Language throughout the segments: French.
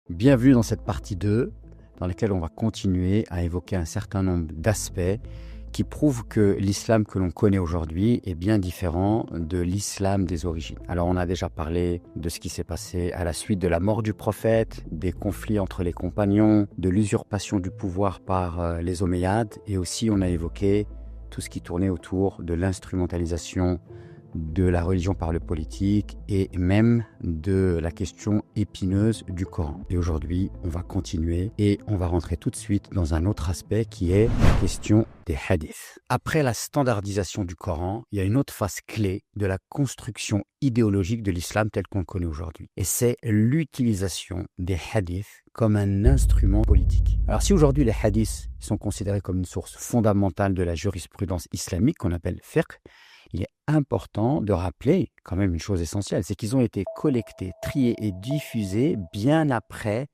Bienvenue dans cette partie 2, dans laquelle on va continuer à évoquer un certain nombre d'aspects qui prouvent que l'islam que l'on connaît aujourd'hui est bien différent de l'islam des origines. Alors on a déjà parlé de ce qui s'est passé à la suite de la mort du prophète, des conflits entre les compagnons, de l'usurpation du pouvoir par les Omeyyades, et aussi on a évoqué tout ce qui tournait autour de l'instrumentalisation de la religion par le politique et même de la question épineuse du Coran. Et aujourd'hui, on va continuer et on va rentrer tout de suite dans un autre aspect qui est la question des hadiths. Après la standardisation du Coran, il y a une autre phase clé de la construction idéologique de l'islam tel qu'on le connaît aujourd'hui. Et c'est l'utilisation des hadiths comme un instrument politique. Alors si aujourd'hui les hadiths sont considérés comme une source fondamentale de la jurisprudence islamique qu'on appelle fiqh, il est important de rappeler quand même une chose essentielle, c'est qu'ils ont été collectés, triés et diffusés bien après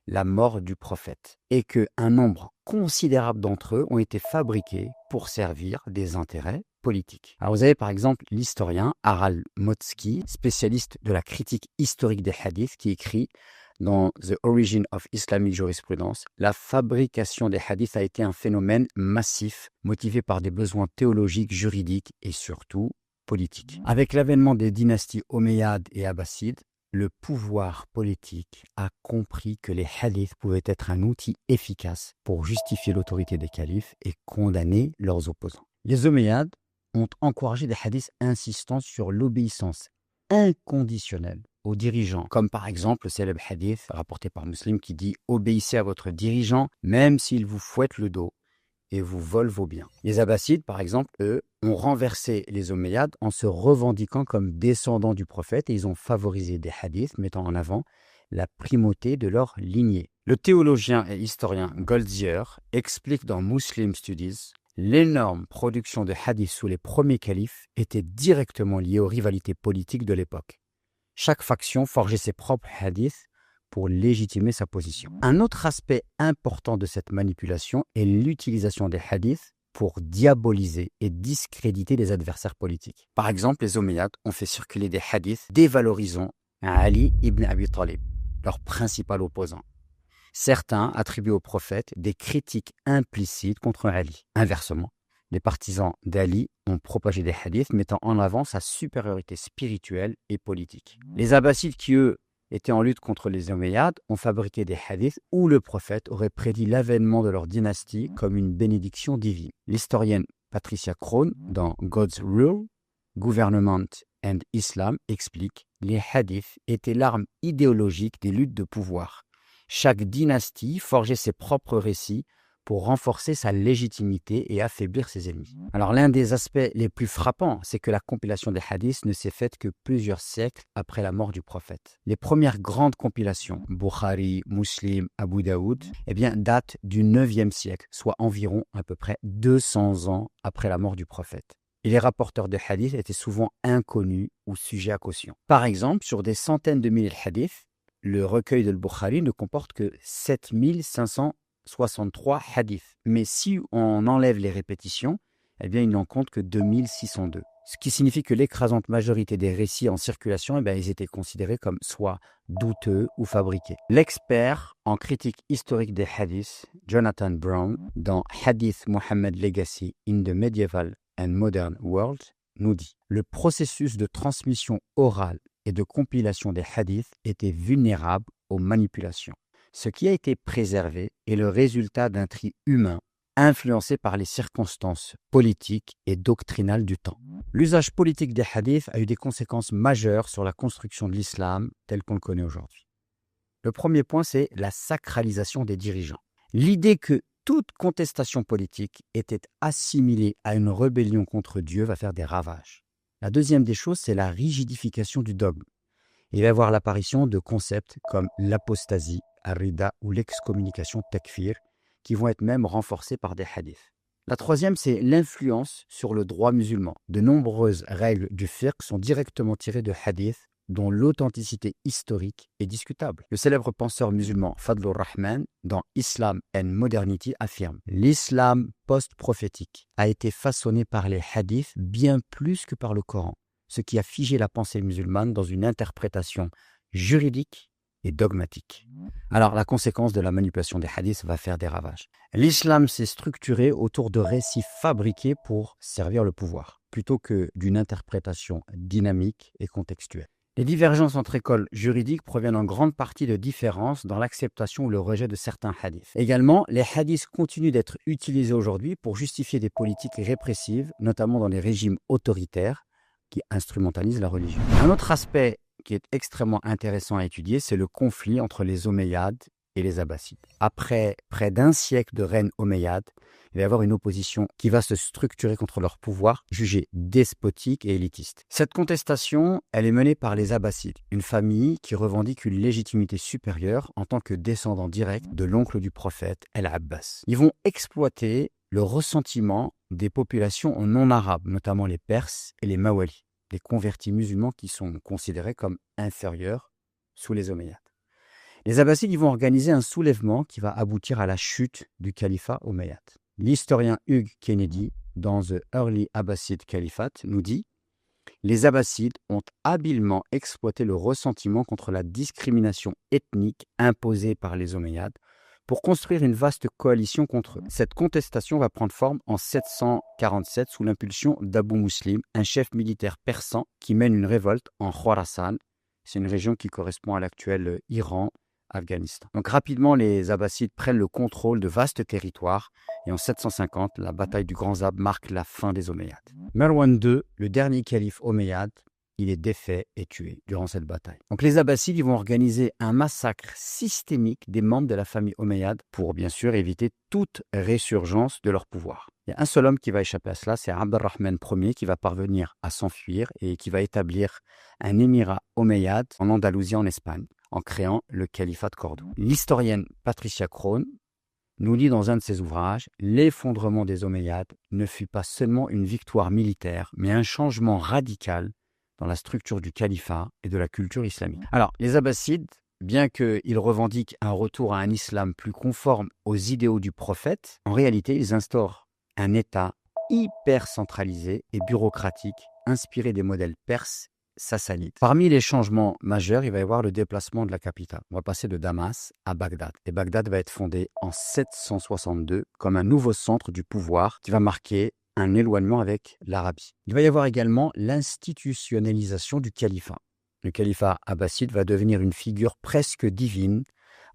la mort du prophète et qu'un nombre considérable d'entre eux ont été fabriqués pour servir des intérêts politiques. Alors vous avez par exemple l'historien Harald Motzki, spécialiste de la critique historique des hadiths, qui écrit dans The Origin of Islamic Jurisprudence, la fabrication des hadiths a été un phénomène massif, motivé par des besoins théologiques, juridiques et surtout politiques. Avec l'avènement des dynasties omeyyades et abbassides, le pouvoir politique a compris que les hadiths pouvaient être un outil efficace pour justifier l'autorité des califes et condamner leurs opposants. Les omeyyades ont encouragé des hadiths insistant sur l'obéissance inconditionnelle aux dirigeants, comme par exemple le célèbre hadith rapporté par Muslim qui dit « Obéissez à votre dirigeant, même s'il vous fouette le dos et vous vole vos biens ». Les Abbassides, par exemple, eux, ont renversé les Omeyyades en se revendiquant comme descendants du prophète et ils ont favorisé des hadiths mettant en avant la primauté de leur lignée. Le théologien et historien Goldziher explique dans Muslim Studies l'énorme production de hadiths sous les premiers califes était directement liée aux rivalités politiques de l'époque. Chaque faction forgeait ses propres hadiths pour légitimer sa position. Un autre aspect important de cette manipulation est l'utilisation des hadiths pour diaboliser et discréditer les adversaires politiques. Par exemple, les Omeyyades ont fait circuler des hadiths dévalorisant Ali ibn Abi Talib, leur principal opposant. Certains attribuent au prophète des critiques implicites contre Ali. Inversement, les partisans d'Ali ont propagé des hadiths mettant en avant sa supériorité spirituelle et politique. Les Abbassides qui, eux, étaient en lutte contre les Omeyyades, ont fabriqué des hadiths où le prophète aurait prédit l'avènement de leur dynastie comme une bénédiction divine. L'historienne Patricia Crone, dans God's Rule, Government and Islam, explique « Les hadiths étaient l'arme idéologique des luttes de pouvoir. Chaque dynastie forgeait ses propres récits pour renforcer sa légitimité et affaiblir ses ennemis. » Alors l'un des aspects les plus frappants, c'est que la compilation des hadiths ne s'est faite que plusieurs siècles après la mort du prophète. Les premières grandes compilations, Bukhari, Muslim, Abu Daoud, datent du 9e siècle, soit environ à peu près 200 ans après la mort du prophète. Et les rapporteurs de hadiths étaient souvent inconnus ou sujets à caution. Par exemple, sur des centaines de milliers de hadiths, le recueil de Bukhari ne comporte que 7563 hadiths. Mais si on enlève les répétitions, il n'en compte que 2602. Ce qui signifie que l'écrasante majorité des récits en circulation, ils étaient considérés comme soit douteux ou fabriqués. L'expert en critique historique des hadiths, Jonathan Brown, dans Hadith Muhammad Legacy in the Medieval and Modern World, nous dit « Le processus de transmission orale et de compilation des hadiths était vulnérable aux manipulations. Ce qui a été préservé est le résultat d'un tri humain influencé par les circonstances politiques et doctrinales du temps. L'usage politique des hadiths a eu des conséquences majeures sur la construction de l'islam tel qu'on le connaît aujourd'hui. Le premier point, c'est la sacralisation des dirigeants. L'idée que toute contestation politique était assimilée à une rébellion contre Dieu va faire des ravages. La deuxième des choses, c'est la rigidification du dogme. Il va y avoir l'apparition de concepts comme l'apostasie, ar-rida ou l'excommunication takfir, qui vont être même renforcés par des hadiths. La troisième, c'est l'influence sur le droit musulman. De nombreuses règles du fiqh sont directement tirées de hadiths dont l'authenticité historique est discutable. Le célèbre penseur musulman Fadlur Rahman, dans Islam and Modernity, affirme « L'islam post-prophétique a été façonné par les hadiths bien plus que par le Coran, ce qui a figé la pensée musulmane dans une interprétation juridique et dogmatique. Alors, la conséquence de la manipulation des hadiths va faire des ravages. L'islam s'est structuré autour de récits fabriqués pour servir le pouvoir, plutôt que d'une interprétation dynamique et contextuelle. Les divergences entre écoles juridiques proviennent en grande partie de différences dans l'acceptation ou le rejet de certains hadiths. Également, les hadiths continuent d'être utilisés aujourd'hui pour justifier des politiques répressives, notamment dans les régimes autoritaires qui instrumentalisent la religion. Un autre aspect qui est extrêmement intéressant à étudier, c'est le conflit entre les Omeyyades et les Abbassides. Après près d'un siècle de règne omeyyade, il va y avoir une opposition qui va se structurer contre leur pouvoir, jugé despotique et élitiste. Cette contestation, elle est menée par les Abbassides, une famille qui revendique une légitimité supérieure en tant que descendant direct de l'oncle du prophète, El-Abbas. Ils vont exploiter le ressentiment des populations non arabes, notamment les Perses et les Mawalis, les convertis musulmans qui sont considérés comme inférieurs sous les Omeyyades. Les Abbassides vont organiser un soulèvement qui va aboutir à la chute du califat omeyyade. L'historien Hugh Kennedy, dans The Early Abbasid Caliphate, nous dit « Les Abbassides ont habilement exploité le ressentiment contre la discrimination ethnique imposée par les Omeyyades pour construire une vaste coalition contre eux. Cette contestation va prendre forme en 747 sous l'impulsion d'Abu Muslim, un chef militaire persan qui mène une révolte en Khorasan. C'est une région qui correspond à l'actuel Iran, Afghanistan. Donc rapidement, les Abbassides prennent le contrôle de vastes territoires et en 750, la bataille du Grand Zab marque la fin des Omeyyades. Marwan II, le dernier calife omeyyade, il est défait et tué durant cette bataille. Donc les Abbassides vont organiser un massacre systémique des membres de la famille omeyyade pour bien sûr éviter toute résurgence de leur pouvoir. Il y a un seul homme qui va échapper à cela, c'est Abd al-Rahman Ier qui va parvenir à s'enfuir et qui va établir un émirat omeyyade en Andalousie en Espagne, en créant le califat de Cordoue. L'historienne Patricia Crone nous dit dans un de ses ouvrages « L'effondrement des Omeyyades ne fut pas seulement une victoire militaire, mais un changement radical dans la structure du califat et de la culture islamique. » Alors, les Abbassides, bien qu'ils revendiquent un retour à un islam plus conforme aux idéaux du prophète, en réalité, ils instaurent un État hyper centralisé et bureaucratique, inspiré des modèles perses sassanides. Parmi les changements majeurs, il va y avoir le déplacement de la capitale. On va passer de Damas à Bagdad. Et Bagdad va être fondée en 762 comme un nouveau centre du pouvoir qui va marquer un éloignement avec l'Arabie. Il va y avoir également l'institutionnalisation du califat. Le califat abbasside va devenir une figure presque divine,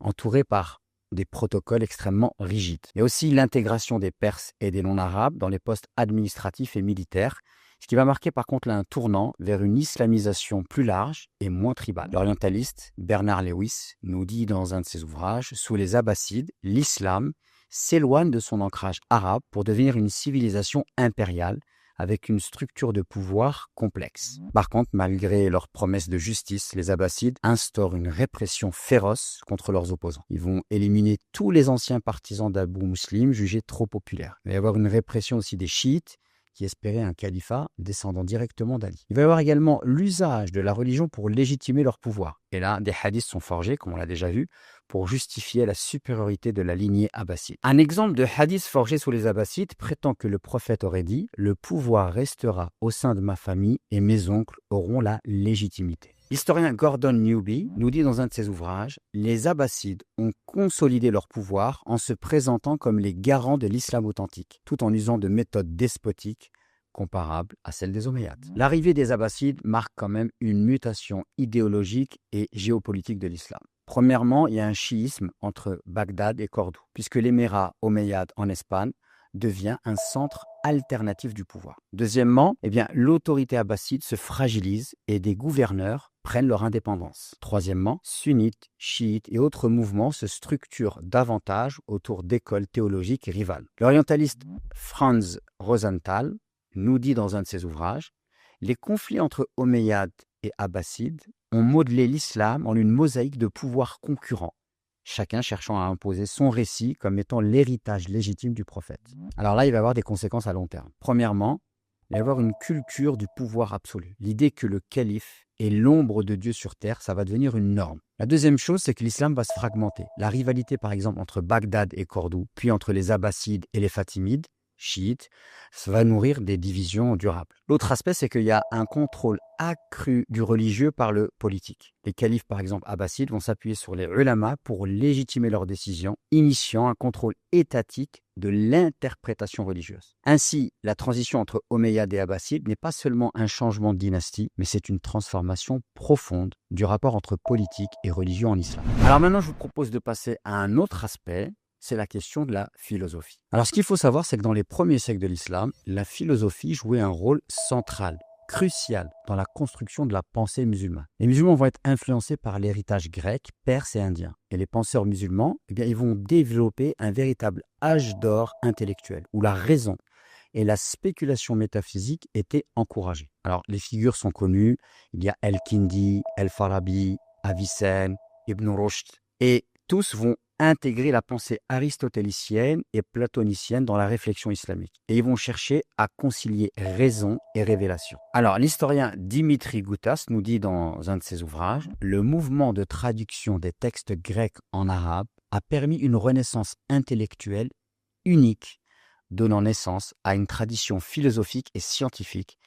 entourée par des protocoles extrêmement rigides. Il y a aussi l'intégration des Perses et des non-arabes dans les postes administratifs et militaires, ce qui va marquer par contre là un tournant vers une islamisation plus large et moins tribale. L'orientaliste Bernard Lewis nous dit dans un de ses ouvrages « Sous les Abbassides, l'islam s'éloigne de son ancrage arabe pour devenir une civilisation impériale avec une structure de pouvoir complexe. » Par contre, malgré leurs promesses de justice, les Abbassides instaurent une répression féroce contre leurs opposants. Ils vont éliminer tous les anciens partisans d'Abu Muslim jugés trop populaires. Il va y avoir une répression aussi des chiites qui espéraient un califat descendant directement d'Ali. Il va y avoir également l'usage de la religion pour légitimer leur pouvoir. Et là, des hadiths sont forgés, comme on l'a déjà vu, pour justifier la supériorité de la lignée abbasside. Un exemple de hadith forgé sous les Abbassides prétend que le prophète aurait dit « Le pouvoir restera au sein de ma famille et mes oncles auront la légitimité ». L'historien Gordon Newby nous dit dans un de ses ouvrages « Les Abbassides ont consolidé leur pouvoir en se présentant comme les garants de l'islam authentique, tout en usant de méthodes despotiques comparables à celles des Omeyyades. » L'arrivée des Abbassides marque quand même une mutation idéologique et géopolitique de l'islam. Premièrement, il y a un chiisme entre Bagdad et Cordoue, puisque l'émirat omeyyade en Espagne devient un centre alternatif du pouvoir. Deuxièmement, l'autorité abbasside se fragilise et des gouverneurs prennent leur indépendance. Troisièmement, sunnites, chiites et autres mouvements se structurent davantage autour d'écoles théologiques rivales. L'orientaliste Franz Rosenthal nous dit dans un de ses ouvrages « Les conflits entre Omeyyades et Abbassides ont modelé l'islam en une mosaïque de pouvoirs concurrents, chacun cherchant à imposer son récit comme étant l'héritage légitime du prophète. » Alors là, il va y avoir des conséquences à long terme. Premièrement, il va y avoir une culture du pouvoir absolu. L'idée que le calife est l'ombre de Dieu sur terre, ça va devenir une norme. La deuxième chose, c'est que l'islam va se fragmenter. La rivalité, par exemple, entre Bagdad et Cordoue, puis entre les Abbassides et les Fatimides, chiites, ça va nourrir des divisions durables. L'autre aspect, c'est qu'il y a un contrôle accru du religieux par le politique. Les califes, par exemple, abbassides, vont s'appuyer sur les ulama pour légitimer leurs décisions, initiant un contrôle étatique de l'interprétation religieuse. Ainsi, la transition entre Omeyyades et Abbassides n'est pas seulement un changement de dynastie, mais c'est une transformation profonde du rapport entre politique et religion en islam. Alors maintenant, je vous propose de passer à un autre aspect, c'est la question de la philosophie. Alors ce qu'il faut savoir, c'est que dans les premiers siècles de l'islam, la philosophie jouait un rôle central, crucial dans la construction de la pensée musulmane. Les musulmans vont être influencés par l'héritage grec, perse et indien. Et les penseurs musulmans, ils vont développer un véritable âge d'or intellectuel, où la raison et la spéculation métaphysique étaient encouragées. Alors les figures sont connues, il y a El-Kindi, El-Farabi, Avicenne, Ibn Rushd, et tous vont intégrer la pensée aristotélicienne et platonicienne dans la réflexion islamique. Et ils vont chercher à concilier raison et révélation. Alors, l'historien Dimitri Goutas nous dit dans un de ses ouvrages, « Le mouvement de traduction des textes grecs en arabe a permis une renaissance intellectuelle unique, donnant naissance à une tradition philosophique et scientifique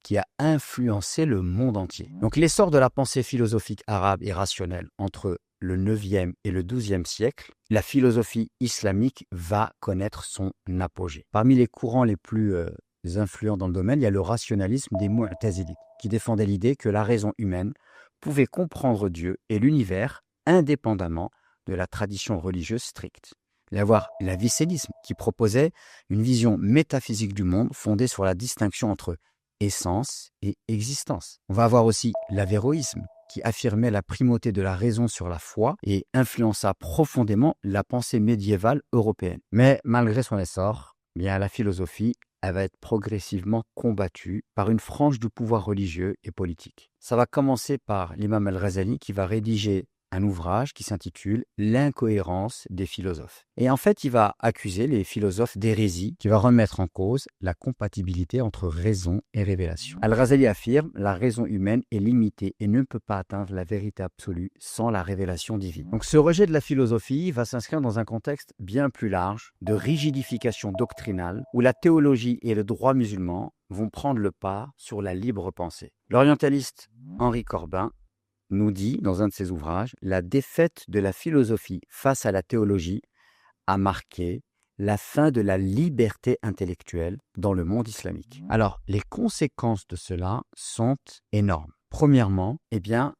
qui a influencé le monde entier. » Donc l'essor de la pensée philosophique arabe et rationnelle entre le 9e et le 12e siècle, la philosophie islamique va connaître son apogée. Parmi les courants les plus influents dans le domaine, il y a le rationalisme des Mu'tazilites, qui défendait l'idée que la raison humaine pouvait comprendre Dieu et l'univers indépendamment de la tradition religieuse stricte. Il va y avoir l'avicénisme, qui proposait une vision métaphysique du monde fondée sur la distinction entre essence et existence. On va avoir aussi l'avéroïsme, qui affirmait la primauté de la raison sur la foi et influença profondément la pensée médiévale européenne. Mais malgré son essor, la philosophie elle va être progressivement combattue par une frange du pouvoir religieux et politique. Ça va commencer par l'imam al-Ghazali qui va rédiger un ouvrage qui s'intitule « L'incohérence des philosophes ». Et en fait, il va accuser les philosophes d'hérésie, qui va remettre en cause la compatibilité entre raison et révélation. Al-Ghazali affirme « La raison humaine est limitée et ne peut pas atteindre la vérité absolue sans la révélation divine ». Donc ce rejet de la philosophie va s'inscrire dans un contexte bien plus large de rigidification doctrinale, où la théologie et le droit musulman vont prendre le pas sur la libre pensée. L'orientaliste Henri Corbin nous dit dans un de ses ouvrages, la défaite de la philosophie face à la théologie a marqué la fin de la liberté intellectuelle dans le monde islamique. Alors, les conséquences de cela sont énormes. Premièrement,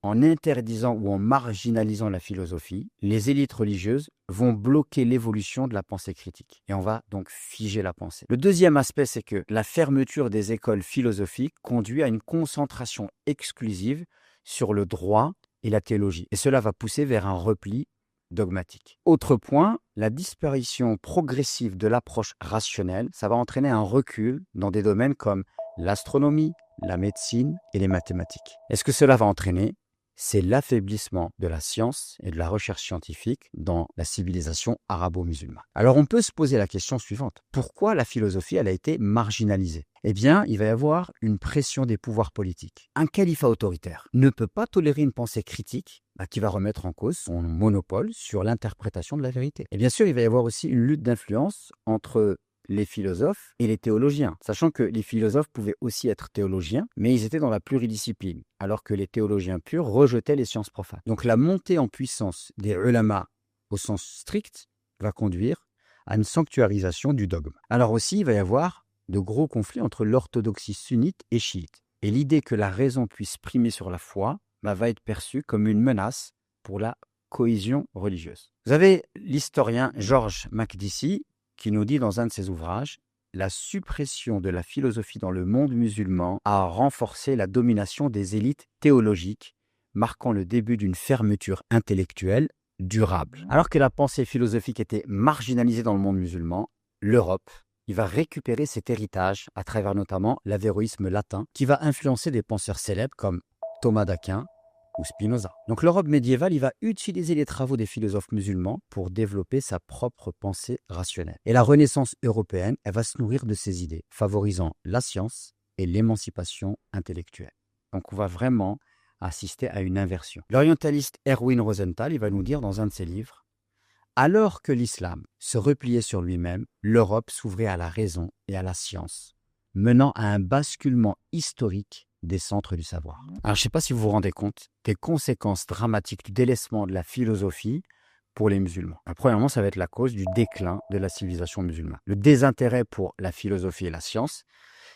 en interdisant ou en marginalisant la philosophie, les élites religieuses vont bloquer l'évolution de la pensée critique. Et on va donc figer la pensée. Le deuxième aspect, c'est que la fermeture des écoles philosophiques conduit à une concentration exclusive sur le droit et la théologie. Et cela va pousser vers un repli dogmatique. Autre point, la disparition progressive de l'approche rationnelle, ça va entraîner un recul dans des domaines comme l'astronomie, la médecine et les mathématiques. Et ce que cela va entraîner, c'est l'affaiblissement de la science et de la recherche scientifique dans la civilisation arabo-musulmane. Alors on peut se poser la question suivante. Pourquoi la philosophie elle a été marginalisée ? Il va y avoir une pression des pouvoirs politiques. Un califat autoritaire ne peut pas tolérer une pensée critique qui va remettre en cause son monopole sur l'interprétation de la vérité. Et bien sûr, il va y avoir aussi une lutte d'influence entre les philosophes et les théologiens, sachant que les philosophes pouvaient aussi être théologiens, mais ils étaient dans la pluridiscipline, alors que les théologiens purs rejetaient les sciences profanes. Donc la montée en puissance des ulama au sens strict va conduire à une sanctuarisation du dogme. Alors aussi, il va y avoir de gros conflits entre l'orthodoxie sunnite et chiite. Et l'idée que la raison puisse primer sur la foi va être perçue comme une menace pour la cohésion religieuse. Vous avez l'historien Georges Makdisi qui nous dit dans un de ses ouvrages « La suppression de la philosophie dans le monde musulman a renforcé la domination des élites théologiques, marquant le début d'une fermeture intellectuelle durable. » Alors que la pensée philosophique était marginalisée dans le monde musulman, l'Europe il va récupérer cet héritage à travers notamment l'avéroïsme latin qui va influencer des penseurs célèbres comme Thomas d'Aquin ou Spinoza. Donc l'Europe médiévale, il va utiliser les travaux des philosophes musulmans pour développer sa propre pensée rationnelle. Et la Renaissance européenne, elle va se nourrir de ces idées, favorisant la science et l'émancipation intellectuelle. Donc on va vraiment assister à une inversion. L'orientaliste Erwin Rosenthal, il va nous dire dans un de ses livres Alors que l'islam se repliait sur lui-même, l'Europe s'ouvrait à la raison et à la science, menant à un basculement historique des centres du savoir. Alors, je ne sais pas si vous vous rendez compte des conséquences dramatiques du délaissement de la philosophie pour les musulmans. Alors, premièrement, ça va être la cause du déclin de la civilisation musulmane. Le désintérêt pour la philosophie et la science,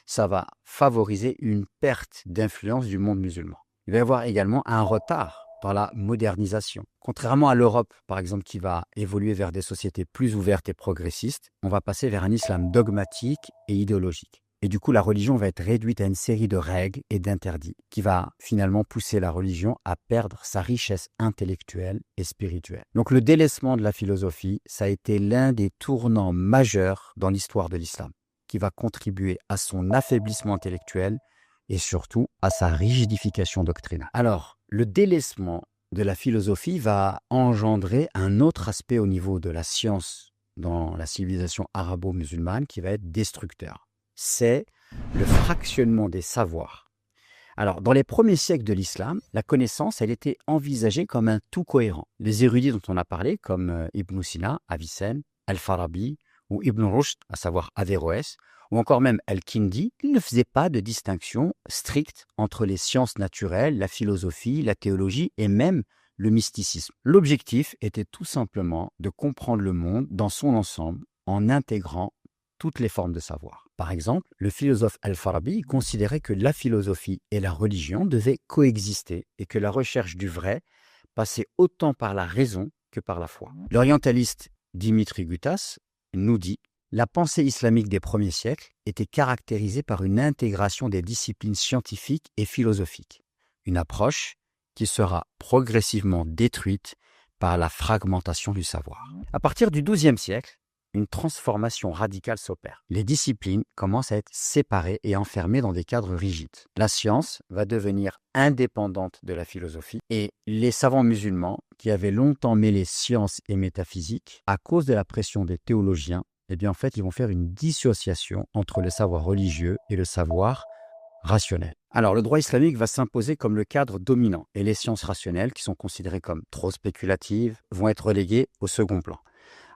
ça va favoriser une perte d'influence du monde musulman. Il va y avoir également un retard dans la modernisation. Contrairement à l'Europe, par exemple, qui va évoluer vers des sociétés plus ouvertes et progressistes, on va passer vers un islam dogmatique et idéologique. Et du coup, la religion va être réduite à une série de règles et d'interdits qui va finalement pousser la religion à perdre sa richesse intellectuelle et spirituelle. Donc le délaissement de la philosophie, ça a été l'un des tournants majeurs dans l'histoire de l'islam, qui va contribuer à son affaiblissement intellectuel et surtout à sa rigidification doctrinale. Alors, le délaissement de la philosophie va engendrer un autre aspect au niveau de la science dans la civilisation arabo-musulmane qui va être destructeur. C'est le fractionnement des savoirs. Alors, dans les premiers siècles de l'islam, la connaissance, elle était envisagée comme un tout cohérent. Les érudits dont on a parlé, comme Ibn Sina, Avicenne, Al-Farabi ou Ibn Rushd, à savoir Averroès, ou encore même Al-Kindi, ils ne faisaient pas de distinction stricte entre les sciences naturelles, la philosophie, la théologie et même le mysticisme. L'objectif était tout simplement de comprendre le monde dans son ensemble en intégrant toutes les formes de savoir. Par exemple, le philosophe Al-Farabi considérait que la philosophie et la religion devaient coexister et que la recherche du vrai passait autant par la raison que par la foi. L'orientaliste Dimitri Gutas nous dit « La pensée islamique des premiers siècles était caractérisée par une intégration des disciplines scientifiques et philosophiques, une approche qui sera progressivement détruite par la fragmentation du savoir. » À partir du XIIe siècle, une transformation radicale s'opère. Les disciplines commencent à être séparées et enfermées dans des cadres rigides. La science va devenir indépendante de la philosophie et les savants musulmans, qui avaient longtemps mêlé science et métaphysique, à cause de la pression des théologiens, eh bien en fait, ils vont faire une dissociation entre le savoir religieux et le savoir rationnel. Alors, le droit islamique va s'imposer comme le cadre dominant et les sciences rationnelles, qui sont considérées comme trop spéculatives, vont être reléguées au second plan,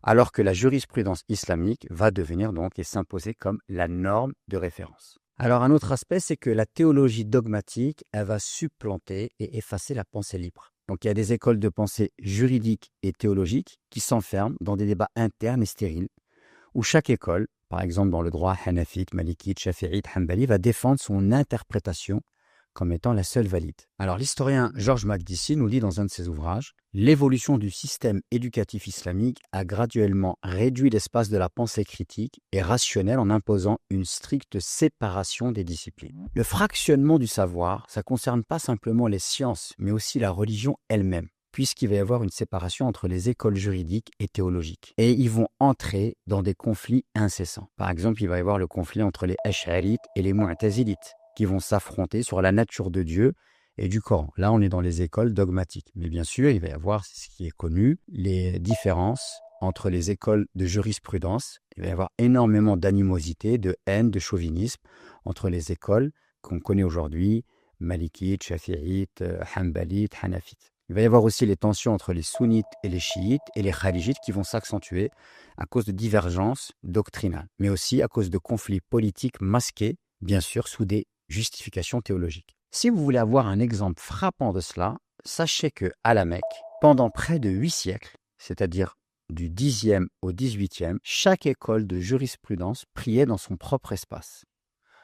alors que la jurisprudence islamique va devenir donc et s'imposer comme la norme de référence. Alors un autre aspect, c'est que la théologie dogmatique, elle va supplanter et effacer la pensée libre. Donc il y a des écoles de pensée juridiques et théologiques qui s'enferment dans des débats internes et stériles, où chaque école, par exemple dans le droit hanafite, malikite, shafi'ite, hanbali, va défendre son interprétation comme étant la seule valide. Alors l'historien Georges Makdissi nous dit dans un de ses ouvrages « L'évolution du système éducatif islamique a graduellement réduit l'espace de la pensée critique et rationnelle en imposant une stricte séparation des disciplines. » Le fractionnement du savoir, ça ne concerne pas simplement les sciences, mais aussi la religion elle-même, puisqu'il va y avoir une séparation entre les écoles juridiques et théologiques. Et ils vont entrer dans des conflits incessants. Par exemple, il va y avoir le conflit entre les Ash'arites et les Mu'tazilites, qui vont s'affronter sur la nature de Dieu et du Coran. Là, on est dans les écoles dogmatiques. Mais bien sûr, il va y avoir, ce qui est connu, les différences entre les écoles de jurisprudence. Il va y avoir énormément d'animosité, de haine, de chauvinisme entre les écoles qu'on connaît aujourd'hui, malikites, shafi'ites, hanbalites, hanafites. Il va y avoir aussi les tensions entre les sunnites et les chiites et les kharijites qui vont s'accentuer à cause de divergences doctrinales, mais aussi à cause de conflits politiques masqués, bien sûr, sous des justification théologique. Si vous voulez avoir un exemple frappant de cela, sachez qu'à la Mecque, pendant près de 8 siècles, c'est-à-dire du 10e au 18e, chaque école de jurisprudence priait dans son propre espace,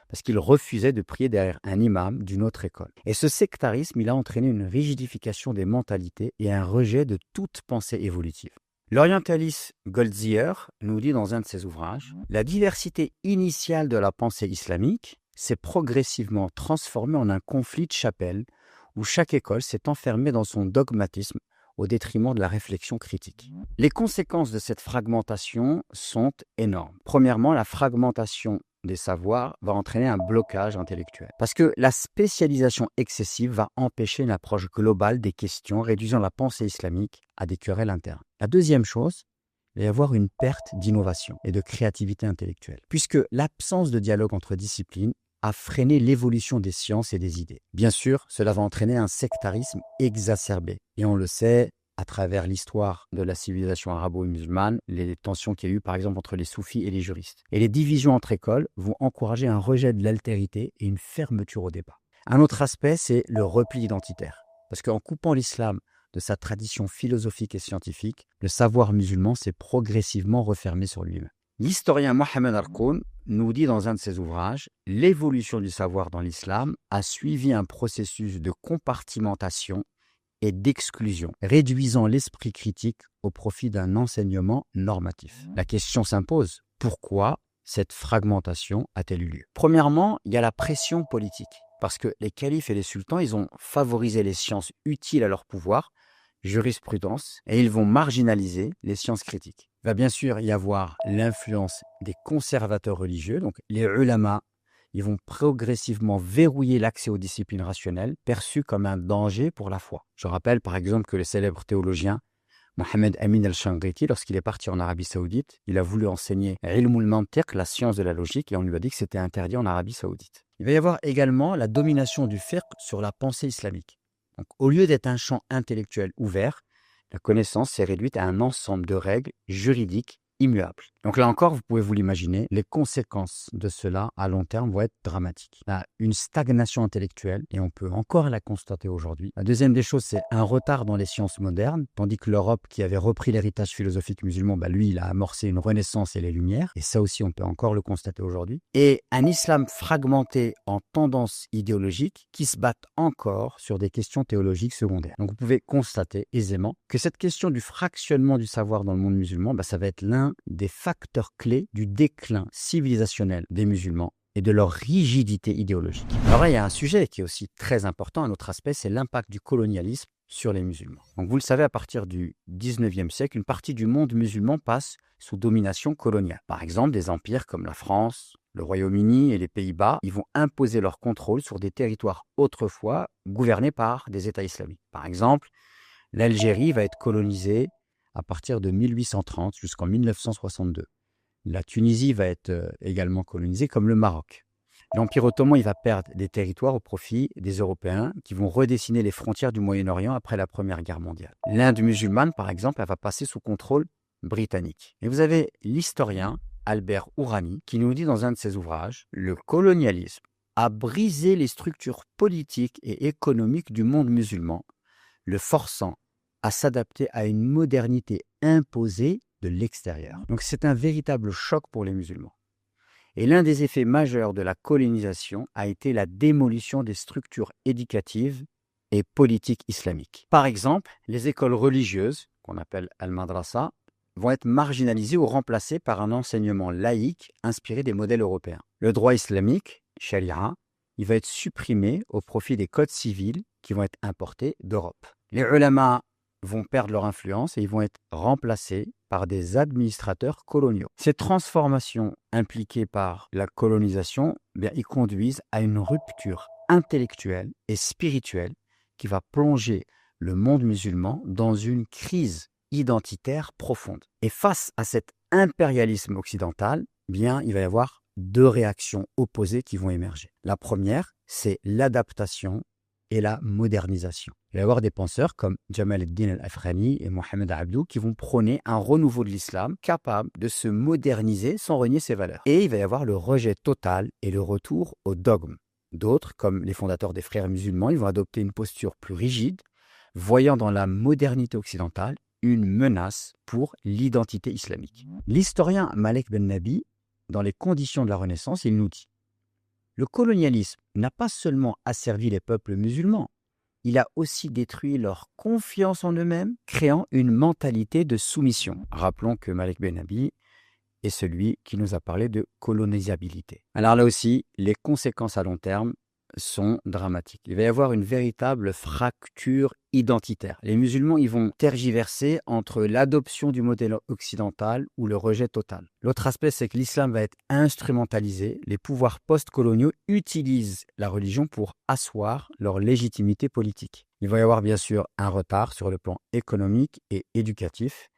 parce qu'ils refusaient de prier derrière un imam d'une autre école. Et ce sectarisme, il a entraîné une rigidification des mentalités et un rejet de toute pensée évolutive. L'orientaliste Goldziher nous dit dans un de ses ouvrages « La diversité initiale de la pensée islamique s'est progressivement transformée en un conflit de chapelle où chaque école s'est enfermée dans son dogmatisme au détriment de la réflexion critique. » Les conséquences de cette fragmentation sont énormes. Premièrement, la fragmentation des savoirs va entraîner un blocage intellectuel. Parce que la spécialisation excessive va empêcher une approche globale des questions, réduisant la pensée islamique à des querelles internes. La deuxième chose, il va y avoir une perte d'innovation et de créativité intellectuelle, puisque l'absence de dialogue entre disciplines a freiné l'évolution des sciences et des idées. Bien sûr, cela va entraîner un sectarisme exacerbé. Et on le sait, à travers l'histoire de la civilisation arabo-musulmane, les tensions qu'il y a eu par exemple entre les soufis et les juristes. Et les divisions entre écoles vont encourager un rejet de l'altérité et une fermeture au débat. Un autre aspect, c'est le repli identitaire. Parce qu'en coupant l'islam de sa tradition philosophique et scientifique, le savoir musulman s'est progressivement refermé sur lui-même. L'historien Mohamed Harkoun nous dit dans un de ses ouvrages, l'évolution du savoir dans l'islam a suivi un processus de compartimentation et d'exclusion, réduisant l'esprit critique au profit d'un enseignement normatif. La question s'impose, pourquoi cette fragmentation a-t-elle eu lieu? Premièrement, il y a la pression politique, parce que les califes et les sultans, ils ont favorisé les sciences utiles à leur pouvoir, jurisprudence, et ils vont marginaliser les sciences critiques. Il va bien sûr y avoir l'influence des conservateurs religieux, donc les ulama, ils vont progressivement verrouiller l'accès aux disciplines rationnelles perçues comme un danger pour la foi. Je rappelle par exemple que le célèbre théologien Mohamed Amin al-Shanqiti, lorsqu'il est parti en Arabie Saoudite, il a voulu enseigner ilmul mantiq, la science de la logique, et on lui a dit que c'était interdit en Arabie Saoudite. Il va y avoir également la domination du fiqh sur la pensée islamique. Donc, au lieu d'être un champ intellectuel ouvert, la connaissance s'est réduite à un ensemble de règles juridiques immuables. Donc là encore, vous pouvez vous l'imaginer, les conséquences de cela à long terme vont être dramatiques. Là, une stagnation intellectuelle, et on peut encore la constater aujourd'hui. La deuxième des choses, c'est un retard dans les sciences modernes, tandis que l'Europe, qui avait repris l'héritage philosophique musulman, lui, il a amorcé une renaissance et les Lumières, et ça aussi, on peut encore le constater aujourd'hui. Et un islam fragmenté en tendances idéologiques qui se battent encore sur des questions théologiques secondaires. Donc vous pouvez constater aisément que cette question du fractionnement du savoir dans le monde musulman, ça va être l'un des facteurs clés du déclin civilisationnel des musulmans et de leur rigidité idéologique. Alors là, il y a un sujet qui est aussi très important, un autre aspect, c'est l'impact du colonialisme sur les musulmans. Donc vous le savez, à partir du 19e siècle, une partie du monde musulman passe sous domination coloniale. Par exemple, des empires comme la France, le Royaume-Uni et les Pays-Bas, ils vont imposer leur contrôle sur des territoires autrefois gouvernés par des États islamiques. Par exemple, l'Algérie va être colonisée à partir de 1830 jusqu'en 1962. La Tunisie va être également colonisée comme le Maroc. L'Empire ottoman, il va perdre des territoires au profit des Européens qui vont redessiner les frontières du Moyen-Orient après la Première Guerre mondiale. L'Inde musulmane, par exemple, elle va passer sous contrôle britannique. Et vous avez l'historien Albert Hourani qui nous dit dans un de ses ouvrages « Le colonialisme a brisé les structures politiques et économiques du monde musulman, le forçant à s'adapter à une modernité imposée de l'extérieur. » Donc c'est un véritable choc pour les musulmans. Et l'un des effets majeurs de la colonisation a été la démolition des structures éducatives et politiques islamiques. Par exemple, les écoles religieuses, qu'on appelle al-madrasa, vont être marginalisées ou remplacées par un enseignement laïque inspiré des modèles européens. Le droit islamique, sharia, il va être supprimé au profit des codes civils qui vont être importés d'Europe. Les ulama vont perdre leur influence et ils vont être remplacés par des administrateurs coloniaux. Ces transformations impliquées par la colonisation, ils conduisent à une rupture intellectuelle et spirituelle qui va plonger le monde musulman dans une crise identitaire profonde. Et face à cet impérialisme occidental, il va y avoir deux réactions opposées qui vont émerger. La première, c'est l'adaptation et la modernisation. Il va y avoir des penseurs comme Jamal ad-Din al-Afghani et Mohamed Abdou qui vont prôner un renouveau de l'islam capable de se moderniser sans renier ses valeurs. Et il va y avoir le rejet total et le retour au dogme. D'autres, comme les fondateurs des frères musulmans, ils vont adopter une posture plus rigide, voyant dans la modernité occidentale une menace pour l'identité islamique. L'historien Malek Ben Nabi, dans les conditions de la Renaissance, il nous dit: le colonialisme n'a pas seulement asservi les peuples musulmans, il a aussi détruit leur confiance en eux-mêmes, créant une mentalité de soumission. Rappelons que Malek Ben Nabi est celui qui nous a parlé de colonisabilité. Alors là aussi, les conséquences à long terme sont dramatiques. Il va y avoir une véritable fracture identitaire. Les musulmans, ils vont tergiverser entre l'adoption du modèle occidental ou le rejet total. L'autre aspect, c'est que l'islam va être instrumentalisé. Les pouvoirs post-coloniaux utilisent la religion pour asseoir leur légitimité politique. Il va y avoir bien sûr un retard sur le plan économique et éducatif.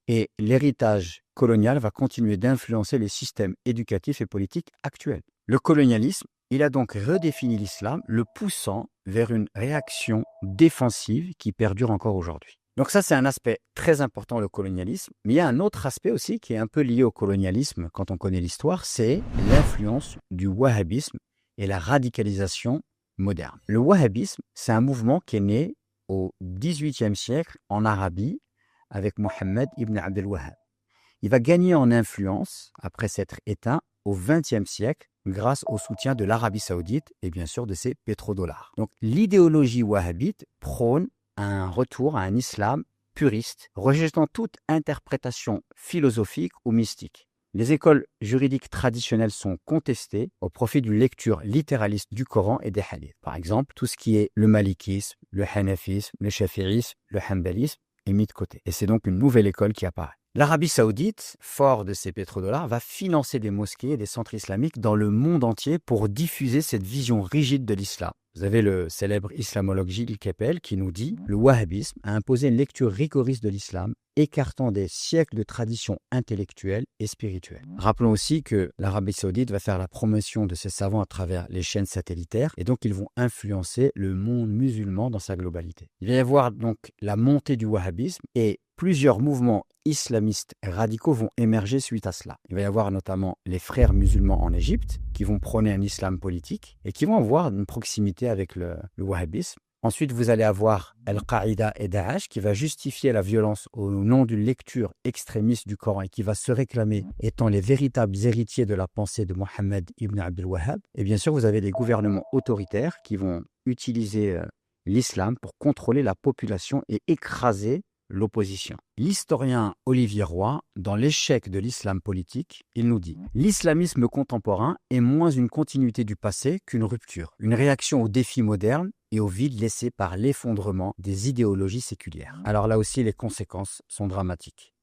Et l'héritage colonial va continuer d'influencer les systèmes éducatifs et politiques actuels. Le colonialisme, il a donc redéfini l'islam, le poussant vers une réaction défensive qui perdure encore aujourd'hui. Donc ça, c'est un aspect très important, le colonialisme. Mais il y a un autre aspect aussi qui est un peu lié au colonialisme quand on connaît l'histoire, c'est l'influence du wahhabisme et la radicalisation moderne. Le wahhabisme, c'est un mouvement qui est né au XVIIIe siècle en Arabie avec Mohammed ibn Abd al-Wahhab. Il va gagner en influence après s'être éteint au XXe siècle grâce au soutien de l'Arabie saoudite et bien sûr de ses pétrodollars. Donc l'idéologie wahhabite prône un retour à un islam puriste, rejetant toute interprétation philosophique ou mystique. Les écoles juridiques traditionnelles sont contestées au profit d'une lecture littéraliste du Coran et des hadiths. Par exemple, tout ce qui est le malikisme, le hanafisme, le shafi'isme, le hanbalisme est mis de côté. Et c'est donc une nouvelle école qui apparaît. L'Arabie saoudite, fort de ses pétrodollars, va financer des mosquées et des centres islamiques dans le monde entier pour diffuser cette vision rigide de l'islam. Vous avez le célèbre islamologue Gilles Kepel qui nous dit « Le wahhabisme a imposé une lecture rigoriste de l'islam, écartant des siècles de traditions intellectuelles et spirituelles. » Rappelons aussi que l'Arabie saoudite va faire la promotion de ses savants à travers les chaînes satellitaires et donc ils vont influencer le monde musulman dans sa globalité. Il va y avoir donc la montée du wahhabisme et plusieurs mouvements islamistes radicaux vont émerger suite à cela. Il va y avoir notamment les frères musulmans en Égypte qui vont prôner un islam politique et qui vont avoir une proximité avec le wahhabisme. Ensuite, vous allez avoir Al-Qaïda et Daesh qui va justifier la violence au nom d'une lecture extrémiste du Coran et qui va se réclamer étant les véritables héritiers de la pensée de Mohammed ibn Abd al-Wahhab. Et bien sûr, vous avez des gouvernements autoritaires qui vont utiliser l'islam pour contrôler la population et écraser l'opposition. L'historien Olivier Roy, dans l'échec de l'islam politique, il nous dit « L'islamisme contemporain est moins une continuité du passé qu'une rupture, une réaction aux défis modernes et au vide laissé par l'effondrement des idéologies séculières. » Alors là aussi, les conséquences sont dramatiques.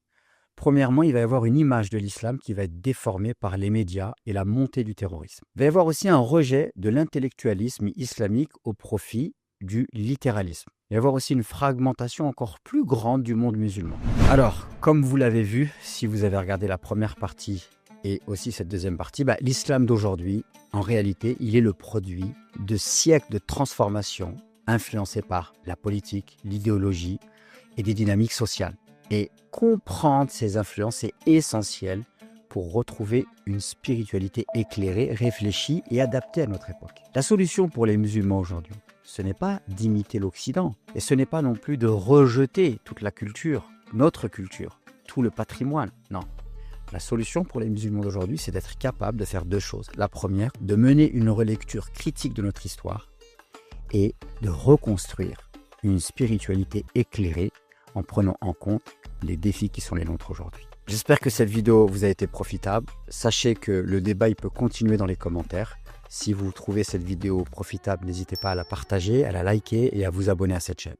Premièrement, il va y avoir une image de l'islam qui va être déformée par les médias et la montée du terrorisme. Il va y avoir aussi un rejet de l'intellectualisme islamique au profit du littéralisme. Il va y avoir aussi une fragmentation encore plus grande du monde musulman. Alors, comme vous l'avez vu, si vous avez regardé la première partie et aussi cette deuxième partie, l'islam d'aujourd'hui, en réalité, il est le produit de siècles de transformation influencés par la politique, l'idéologie et des dynamiques sociales. Et comprendre ces influences est essentiel pour retrouver une spiritualité éclairée, réfléchie et adaptée à notre époque. La solution pour les musulmans aujourd'hui, ce n'est pas d'imiter l'Occident et ce n'est pas non plus de rejeter toute la culture, notre culture, tout le patrimoine. Non. La solution pour les musulmans d'aujourd'hui, c'est d'être capable de faire deux choses. La première, de mener une relecture critique de notre histoire et de reconstruire une spiritualité éclairée en prenant en compte les défis qui sont les nôtres aujourd'hui. J'espère que cette vidéo vous a été profitable. Sachez que le débat il peut continuer dans les commentaires. Si vous trouvez cette vidéo profitable, n'hésitez pas à la partager, à la liker et à vous abonner à cette chaîne.